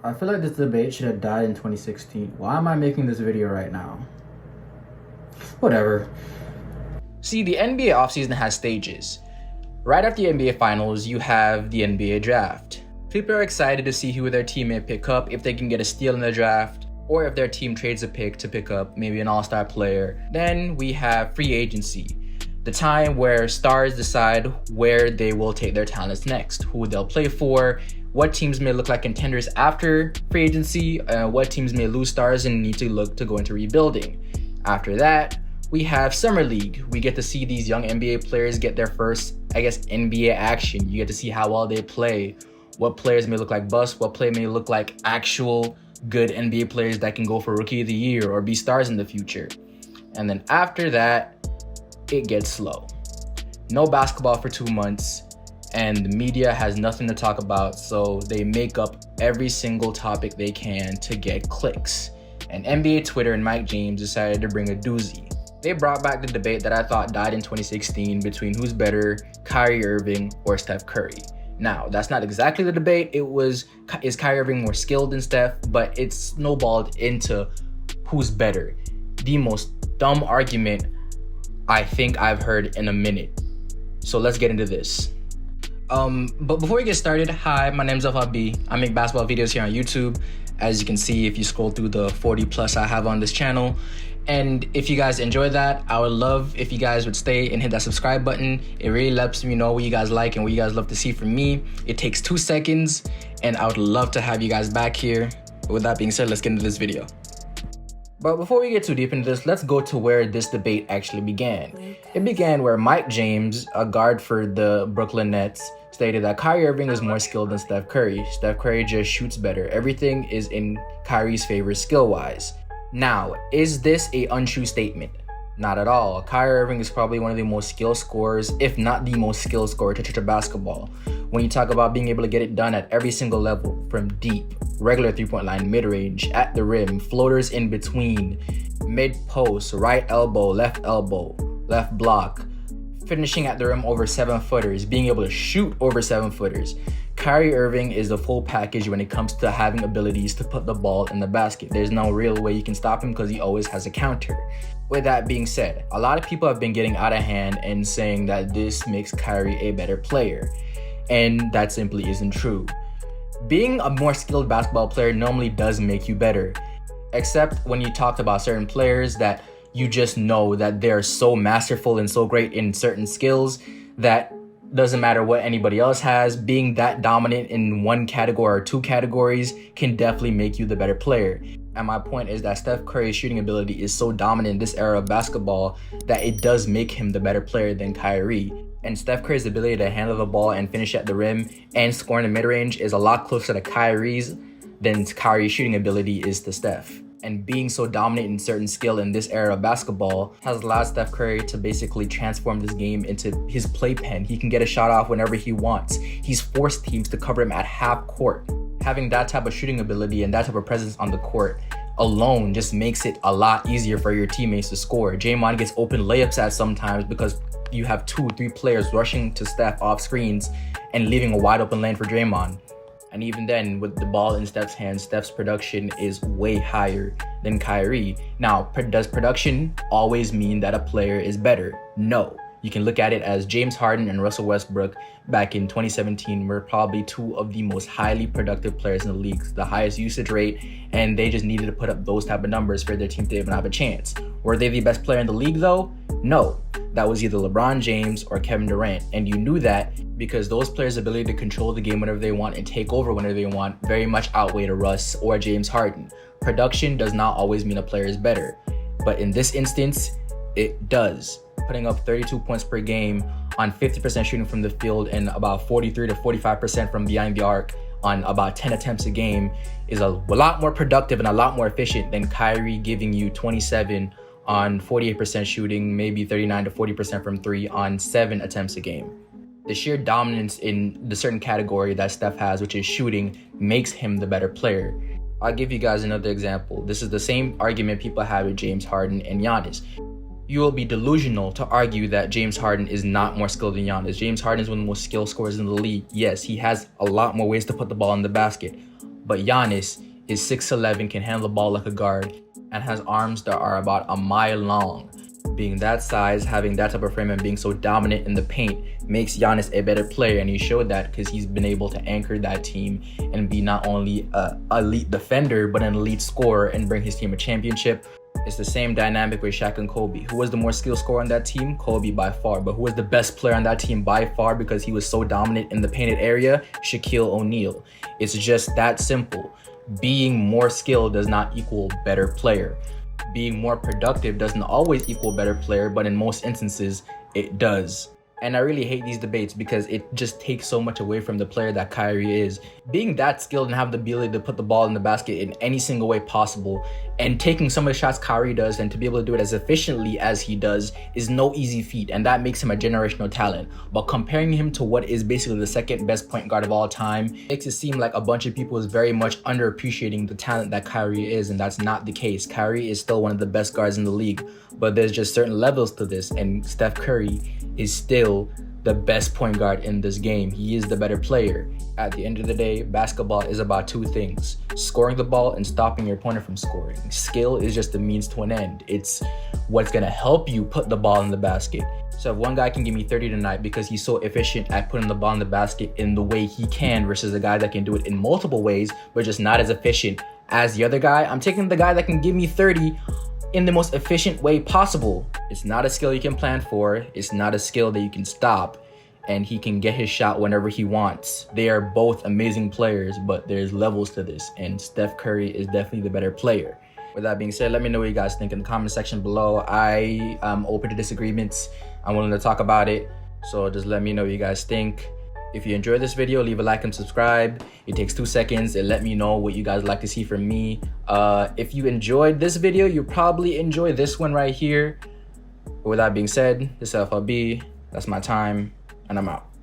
I feel like this debate should have died in 2016. Why am I making this video right now? Whatever. See, the NBA offseason has stages. Right after the NBA Finals, you have the NBA Draft. People are excited to see who their team may pick up, if they can get a steal in the draft, or if their team trades a pick to pick up maybe an all-star player. Then we have free agency, the time where stars decide where they will take their talents next, who they'll play for, what teams may look like contenders after free agency, what teams may lose stars and need to look to go into rebuilding. After that, we have Summer League. We get to see these young NBA players get their first, NBA action. You get to see how well they play, what players may look like bust, what play may look like actual good NBA players that can go for Rookie of the Year or be stars in the future. And then after that, it gets slow. No basketball for 2 months, and the media has nothing to talk about, so they make up every single topic they can to get clicks. And NBA Twitter and Mike James decided to bring a doozy. They brought back the debate that I thought died in 2016 between who's better, Kyrie Irving or Steph Curry. Now, that's not exactly the debate. It was, is Kyrie Irving more skilled than Steph? But it snowballed into who's better. The most dumb argument I think I've heard in a minute. So let's get into this. But before we get started, hi, my name's B. I make basketball videos here on YouTube. As you can see, if you scroll through the 40 plus I have on this channel. And if you guys enjoy that, I would love if you guys would stay and hit that subscribe button. It really lets me know what you guys like and what you guys love to see from me. It takes 2 seconds, and I would love to have you guys back here. With that being said, let's get into this video. But before we get too deep into this, let's go to where this debate actually began. It began where Mike James, a guard for the Brooklyn Nets, stated that Kyrie Irving is more skilled than Steph Curry. Steph Curry just shoots better. Everything is in Kyrie's favor skill-wise. Now, is this a untrue statement? Not at all. Kyrie Irving is probably one of the most skilled scorers, if not the most skilled scorer to touch a basketball. When you talk about being able to get it done at every single level, from deep, regular three-point line, mid-range, at the rim, floaters in between, mid-post, right elbow, left block, finishing at the rim over 7-footers, being able to shoot over 7-footers. Kyrie Irving is the full package when it comes to having abilities to put the ball in the basket. There's no real way you can stop him because he always has a counter. With that being said, a lot of people have been getting out of hand and saying that this makes Kyrie a better player, and that simply isn't true. Being a more skilled basketball player normally does make you better, except when you talk about certain players that you just know that they're so masterful and so great in certain skills that doesn't matter what anybody else has, being that dominant in one category or 2 categories can definitely make you the better player. And my point is that Steph Curry's shooting ability is so dominant in this era of basketball that it does make him the better player than Kyrie. And Steph Curry's ability to handle the ball and finish at the rim and score in the mid-range is a lot closer to Kyrie's than Kyrie's shooting ability is to Steph. And being so dominant in certain skill in this era of basketball has allowed Steph Curry to basically transform this game into his playpen. He can get a shot off whenever he wants. He's forced teams to cover him at half court. Having that type of shooting ability and that type of presence on the court alone just makes it a lot easier for your teammates to score. Draymond gets open layups at sometimes because you have 2-3 players rushing to Steph off screens and leaving a wide open lane for Draymond. And even then, with the ball in Steph's hands, Steph's production is way higher than Kyrie. Now, does production always mean that a player is better? No. You can look at it as James Harden and Russell Westbrook back in 2017 were probably 2 of the most highly productive players in the league, the highest usage rate, and they just needed to put up those type of numbers for their team to even have a chance. Were they the best player in the league though? No. That was either LeBron James or Kevin Durant, and you knew that because those players' ability to control the game whenever they want and take over whenever they want very much outweighed a Russ or James Harden. Production does not always mean a player is better, but in this instance, it does. Putting up 32 points per game on 50% shooting from the field and about 43 to 45% from behind the arc on about 10 attempts a game is a lot more productive and a lot more efficient than Kyrie giving you 27 on 48% shooting, maybe 39 to 40% from 3 on 7 attempts a game. The sheer dominance in the certain category that Steph has, which is shooting, makes him the better player. I'll give you guys another example. This is the same argument people have with James Harden and Giannis. You will be delusional to argue that James Harden is not more skilled than Giannis. James Harden is one of the most skilled scorers in the league. Yes, he has a lot more ways to put the ball in the basket. But Giannis is 6'11", can handle the ball like a guard, and has arms that are about a mile long. Being that size, having that type of frame, and being so dominant in the paint makes Giannis a better player, and he showed that because he's been able to anchor that team and be not only an elite defender but an elite scorer and bring his team a championship. It's the same dynamic with Shaq and Kobe. Who was the more skill scorer on that team? Kobe by far. But who was the best player on that team by far because he was so dominant in the painted area? Shaquille O'Neal. It's just that simple. Being more skilled does not equal better player. Being more productive doesn't always equal better player, but in most instances, it does. And I really hate these debates because it just takes so much away from the player that Kyrie is. Being that skilled and have the ability to put the ball in the basket in any single way possible, and taking some of the shots Kyrie does and to be able to do it as efficiently as he does is no easy feat, and that makes him a generational talent. But comparing him to what is basically the second best point guard of all time makes it seem like a bunch of people is very much underappreciating the talent that Kyrie is, and that's not the case. Kyrie is still one of the best guards in the league, but there's just certain levels to this, and Steph Curry is still the best point guard in this game. He is the better player. At the end of the day, basketball is about two things: scoring the ball and stopping your opponent from scoring. Skill is just a means to an end. It's what's gonna help you put the ball in the basket. So if one guy can give me 30 tonight because he's so efficient at putting the ball in the basket in the way he can versus a guy that can do it in multiple ways but just not as efficient as the other guy, I'm taking the guy that can give me 30 in the most efficient way possible. It's not a skill you can plan for. It's not a skill that you can stop, and he can get his shot whenever he wants. They are both amazing players, but there's levels to this, and Steph Curry is definitely the better player. With that being said, let me know what you guys think in the comment section below. I am open to disagreements. I'm willing to talk about it, so just let me know what you guys think. If you enjoyed this video, leave a like and subscribe. It takes 2 seconds. It let me know what you guys like to see from me. If you enjoyed this video, you probably enjoy this one right here. With that being said, this is FLB. That's my time, and I'm out.